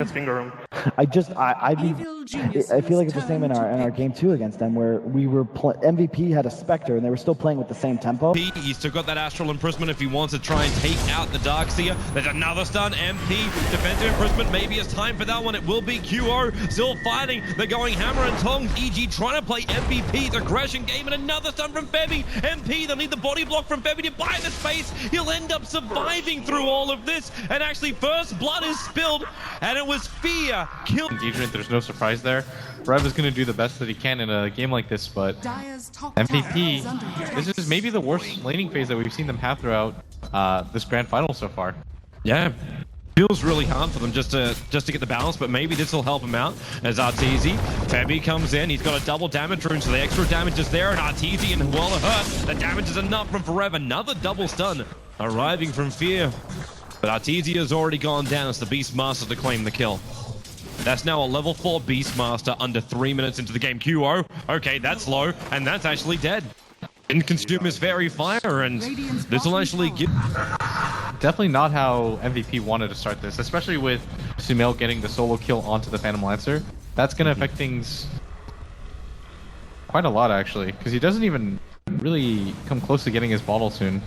finger room. I feel like it's the same in our game 2 against them, where we were MVP had a Spectre and they were still playing with the same tempo. He's still got that Astral Imprisonment if he wants to try and take out the Darkseer. There's another stun. MP, Defensive Imprisonment. Maybe it's time for that one. It will be QO still fighting. They're going hammer and tongs. EG trying to play MVP's aggression game, and another stun from Febby. MP, they'll need the body block from Febby to buy the space. He'll end up surviving through all of this, and actually first blood is spilled, and it was Fear killed. Engagement, there's no surprise there. Forev is going to do the best that he can in a game like this, but MVP, this is maybe the worst laning phase that we've seen them have throughout this grand final so far. Yeah, feels really hard for them just to get the balance, but maybe this will help him out as Arteezy. Febby comes in, he's got a double damage rune, so the extra damage is there, and Arteezy and well hurt. The damage is enough from Forev. Another double stun arriving from Fear. But Arteezy has already gone down as the Beastmaster to claim the kill. That's now a level 4 Beastmaster under 3 minutes into the game. QO, okay, that's low, and that's actually dead. Didn't consume his fairy fire, and this will actually give... Definitely not how MVP wanted to start this, especially with Sumail getting the solo kill onto the Phantom Lancer. That's going to affect things quite a lot, actually, because he doesn't even really come close to getting his bottle soon.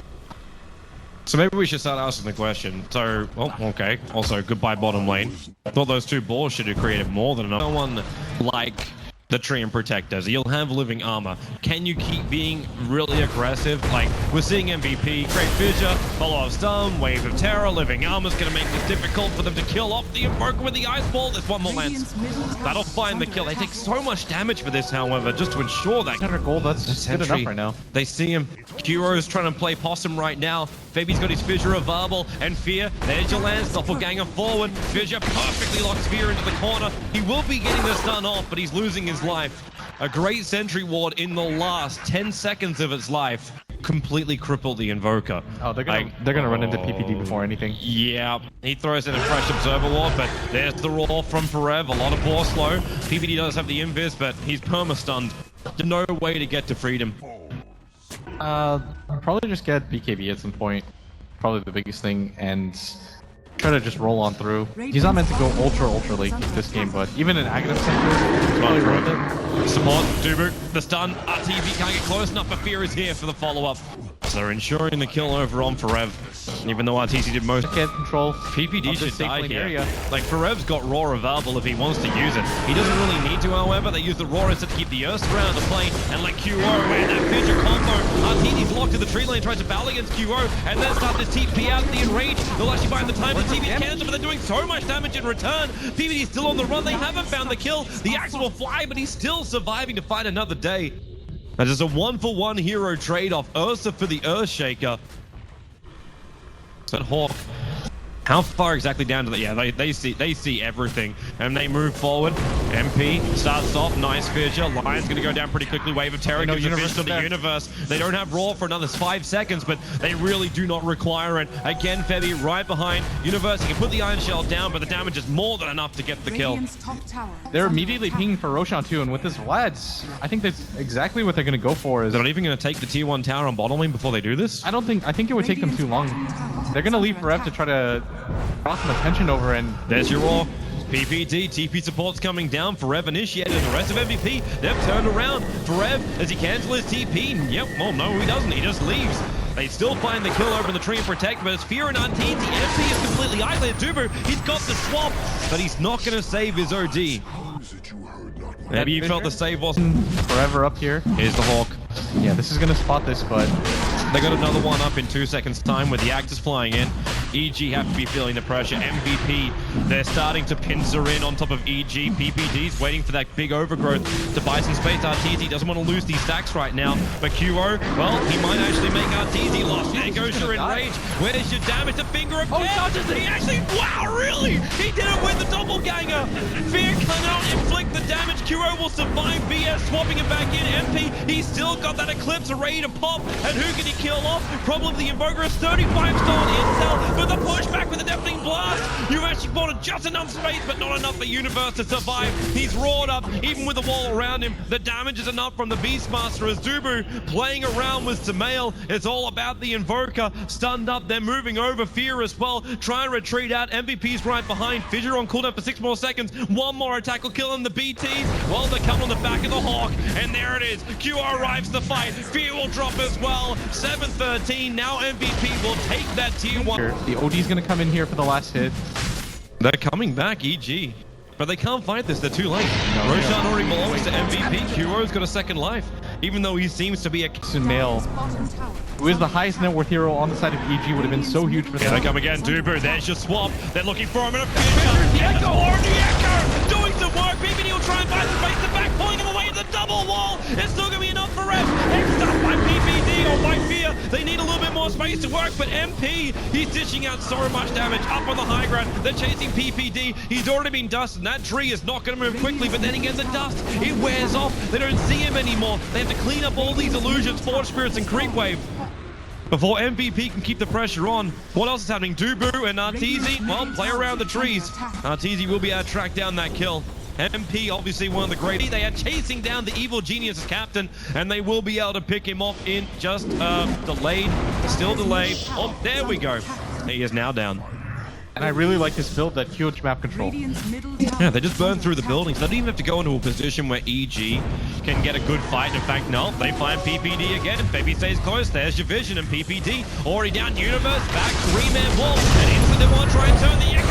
So maybe we should start asking the question. So, oh, okay. Also, goodbye bottom lane. Thought those two balls should have created more than enough. No one like the Tree and Protectors. You'll have living armor. Can you keep being really aggressive? Like, we're seeing MVP, Great Fissure, follow-up stun, Wave of Terror, living armor's gonna make this difficult for them to kill off the Invoker with the Ice Ball. There's one more lance. That'll find the kill. They take so much damage for this, however, just to ensure that. 100 gold, that's good enough right now. They see him. Kuro's trying to play possum right now. Febby's got his Fissure of Varble and Fear. There's your lance, doppelganger forward. Fissure perfectly locks Fear into the corner. He will be getting the stun off, but he's losing his life. A great sentry ward in the last 10 seconds of its life completely crippled the Invoker. Oh, they're gonna run into PPD before anything. Yeah, he throws in a fresh Observer Ward, but there's the roar from Forev. A lot of ball slow. PPD does have the invis, but he's perma-stunned. No way to get to freedom. Probably just get BKB at some point. Probably the biggest thing, and try to just roll on through. He's not meant to go ultra late this game, but even an Aghanim Center is probably worth it. Support, Dubu, the stun. Arteezy can't get close enough, but Fear is here for the follow-up. So they're ensuring the kill over on Forev. Even though Arteezy did most. Can't control. PPD should die here. Area. Like, Forev's got Roar available if he wants to use it. He doesn't really need to, however. They use the Roar instead to keep the Earth around the plane and let QO and that Fissure combo. Arteezy's locked to the tree lane, tries to battle against QO, and then start this TP out the Enrage. They'll actually find the time to TP cancer, but they're doing so much damage in return. PPD's still on the run. They haven't found the kill. The axe will fly, but he's still surviving to fight another day. That is a 1-for-1 hero trade-off. Ursa for the Earthshaker. But Hawk, how far exactly down to the... Yeah, they see everything, and they move forward. MP starts off, nice Fissure. Lion's going to go down pretty quickly. Wave of Terror gives the Fish to the Universe. They don't have Roar for another 5 seconds, but they really do not require it. Again, Febby right behind Universe. He can put the Iron Shell down, but the damage is more than enough to get the kill. They're immediately pinging for Roshan too, and with this Vlad's, I think that's exactly what they're going to go for. Is they're not even going to take the tier 1 tower on bottom lane before they do this? I think it would take them too long. They're going to leave Forev to try to draw some attention over, and there's your Roar. PPD, TP support's coming down. Forev initiated, and the rest of MVP, they've turned around. Forev, does he cancel his TP? Yep, well, no, he doesn't. He just leaves. They still find the kill over in the Tree and Protect, but it's Fear and Arteezy. MP is completely isolated. Dubu, he's got the swap, but he's not going to save his OD. Maybe you felt the save wasn't... Forever up here. Here's the Hawk. Yeah, this is going to spot this, but... They got another one up in 2 seconds time with the Actors flying in. EG have to be feeling the pressure. MVP, they're starting to pincer in on top of EG. PPD's waiting for that big overgrowth to buy some space. Arteezy doesn't want to lose these stacks right now. But QO, well, he might actually make Arteezy lost. There goes your Enrage. Where's your damage? The finger of death. He actually, wow, really? He did it with the doppelganger. Fear cannot inflict the damage. Kuro will survive. BS swapping him back in. MP, he's still got that Eclipse ready to pop. And who can he kill off? Probably the Invoker is 35 stolen intel, but the pushback with the deafening blast. You've actually bought just enough space, but not enough for Universe to survive. He's roared up, even with the wall around him. The damage is enough from the Beastmaster as Dubu playing around with Sumail. It's all about the Invoker. Stunned up, they're moving over. Fear as well. Try and retreat out. MVP's right behind. Fissure on cooldown for 6 more seconds. One more attack will kill him. The BTs, well, they come on the back of the Hawk. And there it is. QR arrives to fight. Fear will drop as well. 7-13. Now MVP will take that tier 1. The OD's going to come in here for the last hit. They're coming back, EG. But they can't fight this, they're too late. Roshan already belongs to MVP. Kuro's got a second life, even though he seems to be a... Sumail, who is the highest net worth hero on the side of EG, would have been so huge for them. They come again, Dubu, there's your swap. They're looking for him in a finish. The Echo, or the Echo, doing some work. BBD will try and find the face, the back, pulling him away to the double wall. It's still going to be enough for Forev. Next up by PPD or by Fear. They need a little bit more space to work, but MP, he's dishing out so much damage up on the high ground. They're chasing PPD. He's already been dusted. That tree is not going to move quickly, but then again, the dust, it wears off. They don't see him anymore. They have to clean up all these illusions, Forge Spirits and Creep Wave, before MVP can keep the pressure on. What else is happening? Dubu and Arteezy, well, play around the trees. Arteezy will be able to track down that kill. MP, obviously one of the great. They are chasing down the Evil Genius captain, and they will be able to pick him off in just delayed, still delayed. Oh, there we go. He is now down. And I really like this build, that huge map control. Yeah, they just burn through the buildings. They don't even have to go into a position where EG can get a good fight. In fact, no, they find PPD again. Baby stays close. There's your vision, and PPD already down. Universe back, 3-man wall, and instantly they want to try and turn the Echo.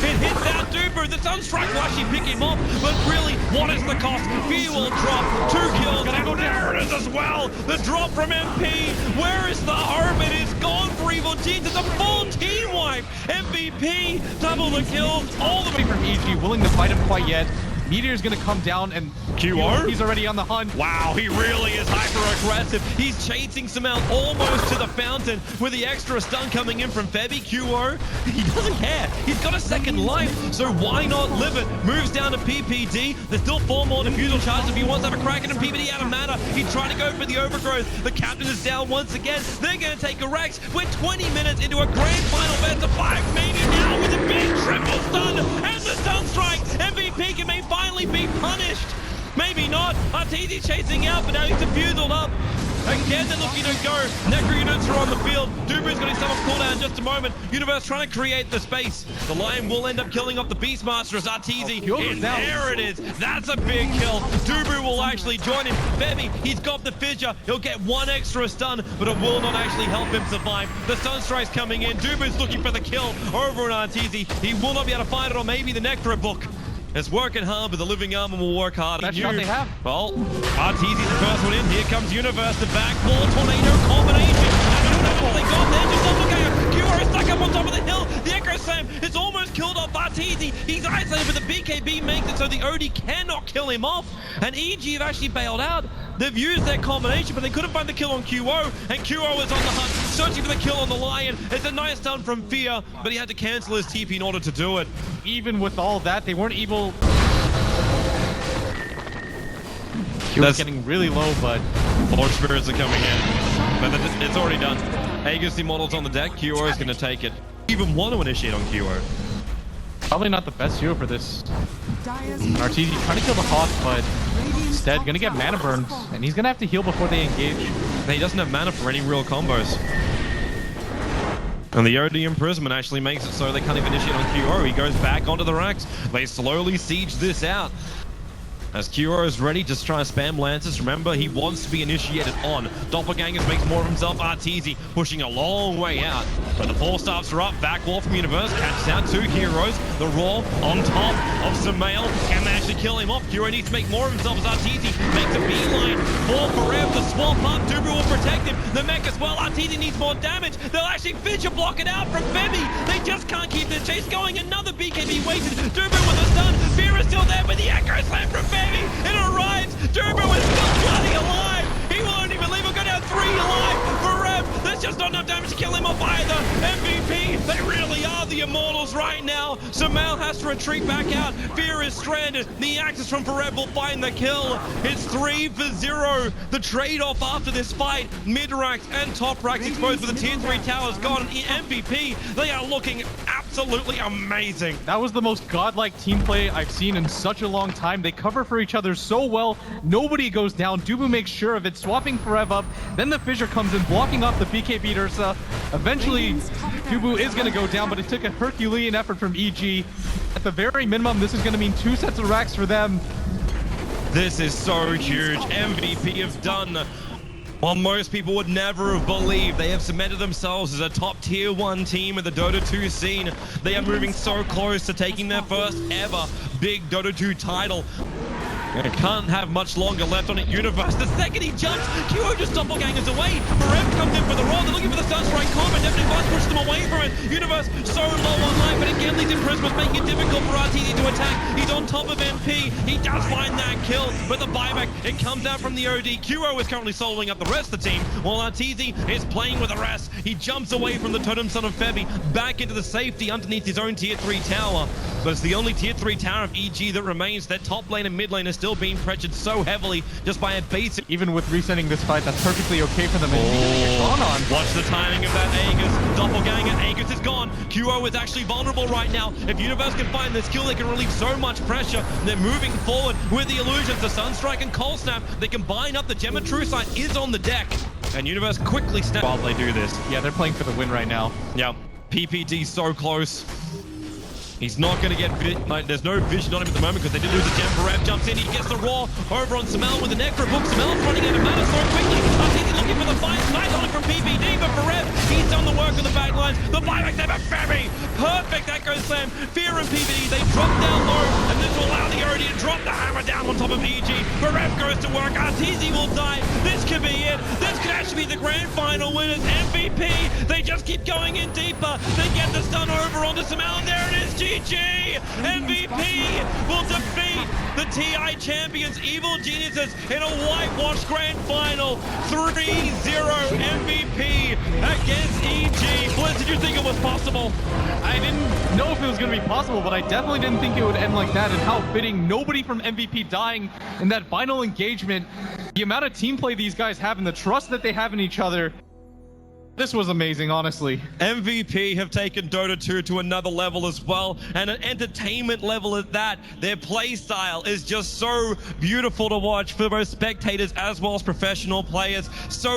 It hits out Dubu. The Sunstrike will actually pick him off, but really, what is the cost? Fear will drop. 2 kills. There it is as well. The drop from MP. Where is the home? It is gone for Evil Genius. It's a full team wipe. MVP, double the kills. All the way from EG, willing to fight him quite yet. Meteor's gonna come down and QR? He's already on the hunt. Wow, he really is hyper-aggressive. He's chasing Sumail almost to the fountain with the extra stun coming in from Febby. QR, he doesn't care. He's got a second life, so why not live it? Moves down to PPD. There's still 4 more defusal charges if he wants to have a crack at him. PPD out of mana. He's trying to go for the overgrowth. The captain is down once again. They're going to take a Rex. We're 20 minutes into a grand final best of 5. Maybe now with a big triple stun and the Sunstrike. MVP can finally be punished. Maybe not. Arteezy chasing out, but now he's defused up. Again, they're looking to go. Necro units are on the field. Dubu's got his stomach cooldown in just a moment. Universe trying to create the space. The Lion will end up killing off the Beastmaster as Arteezy. And there it is. That's a big kill. Dubu will actually join him. Febby, he's got the fissure. He'll get 1 extra stun, but it will not actually help him survive. The Sunstrike's coming in. Dubu's looking for the kill over on Arteezy. He will not be able to find it, or maybe the Necro book. It's working hard, but the living armor will work harder. That shot they have. Well, Arteezy's the first one in. Here comes Universe, the back wall tornado combination. I don't know what they got there. Just look at him. QR is stuck up on top of the hill. The Echo Slam is almost killed off Arteezy. He's isolated, but the BKB makes it so the OD cannot kill him off. And EG have actually bailed out. They've used their combination, but they couldn't find the kill on QO, and QO is on the hunt, searching for the kill on the Lion. It's a nice stun from Fear, but he had to cancel his TP in order to do it. Even with all that, they weren't able... That's getting really low, but... Forge Spirits are coming in, but it's already done. Agassi models on the deck, QO is going to take it. Even want to initiate on QO. Probably not the best hero for this. Arteezy trying to kill the Hawk, but instead gonna get mana burned, and he's gonna have to heal before they engage. He doesn't have mana for any real combos. And the OD Imprisonment actually makes it so they can't even initiate on QO. He goes back onto the racks. They slowly siege this out. As QO is ready, just try to spam Lances. Remember, he wants to be initiated on. Doppelgangers makes more of himself. Arteezy pushing a long way out. But the 4 staffs are up. Back wall from Universe. Catches out 2 heroes. The Raw on top of Sumail. Can they actually kill him off? QO needs to make more of himself as Arteezy makes a beeline for Forev. The swamp up. Dubu will protect him. The mech as well. Arteezy needs more damage. They'll actually fissure block it out from Febby. They just can't keep the chase going. Another BKB wasted. Dubu with a stun. Fear is still there with the Echo Slam from Febby. It arrives. Dubu is still bloody alive. He will only believe we're going to have 3 alive. Forev, the There's just not enough damage to kill him off either. MVP, they really are the immortals right now. Sumail has to retreat back out. Fear is stranded. The Axis from Forev will find the kill. It's 3-0. The trade-off after this fight, mid-racks and top racks exposed with the tier 3 towers gone. MVP, they are looking absolutely amazing. That was the most godlike team play I've seen in such a long time. They cover for each other so well. Nobody goes down. Dubu makes sure of it, swapping Forev up. Then the Fissure comes in, blocking off the BKB Ursa. Eventually, Dubu is going to go down, but it took a Herculean effort from EG. At the very minimum, this is going to mean 2 sets of racks for them. This is so huge. MVP have done well, most people would never have believed. They have cemented themselves as a top tier 1 team in the Dota 2 scene. They are moving so close to taking their first ever big Dota 2 title. It can't have much longer left on it. Universe, the second he jumps, QO just doppelgangers away. Forev comes in for the roll. They're looking for the Sunstrike combo. Definitely Buzz pushes them away from it. Universe so low on life, but again, these imprisonments making it difficult for Arteezy to attack. He's on top of MP. He does find that kill, but the buyback, it comes out from the OD. QO is currently soloing up the rest of the team, while Arteezy is playing with the rest. He jumps away from the Totem Son of Febby, back into the safety underneath his own tier 3 tower. But it's the only tier 3 tower of EG that remains. Their top lane and mid lane is still being pressured so heavily just by a basic. Even with resetting this fight, that's perfectly okay for them. Watch the timing of that Aegis. Doppelganger, Aegis is gone. QO is actually vulnerable right now. If Universe can find this kill, they can relieve so much pressure. They're moving forward with the illusions. The Sunstrike and Cold Snap, they can bind up. The Gem of True Sight is on the deck. And Universe quickly snap while they do this. Yeah, they're playing for the win right now. Yeah, PPD so close. He's not going to get there's no vision on him at the moment because they did lose a gem. Forev jumps in, he gets the raw over on Sumail with the Necro book. Sumail's running out of mana so quickly. Arteezy looking for the fight. Nice on it from PPD, but Forev, he's done the work on the back lines. The buyback there, but Febby, perfect Echo Slam. Fear and PPD, they drop down low, and this will allow the OD to drop the hammer down on top of EG. Forev goes to work, Arteezy will die. This could be it. This could actually be the grand final winners. MVP, they just keep going in deeper. They get the stun over onto Sumail, and there it is. GG! MVP will defeat the TI champions, Evil Geniuses, in a whitewashed grand final. 3-0 MVP against EG. Blitz, did you think it was possible? I didn't know if it was going to be possible, but I definitely didn't think it would end like that, and how fitting. Nobody from MVP dying in that final engagement. The amount of team play these guys have and the trust that they have in each other. This was amazing, honestly. MVP have taken Dota 2 to another level as well, and an entertainment level at that. Their play style is just so beautiful to watch for both spectators as well as professional players. So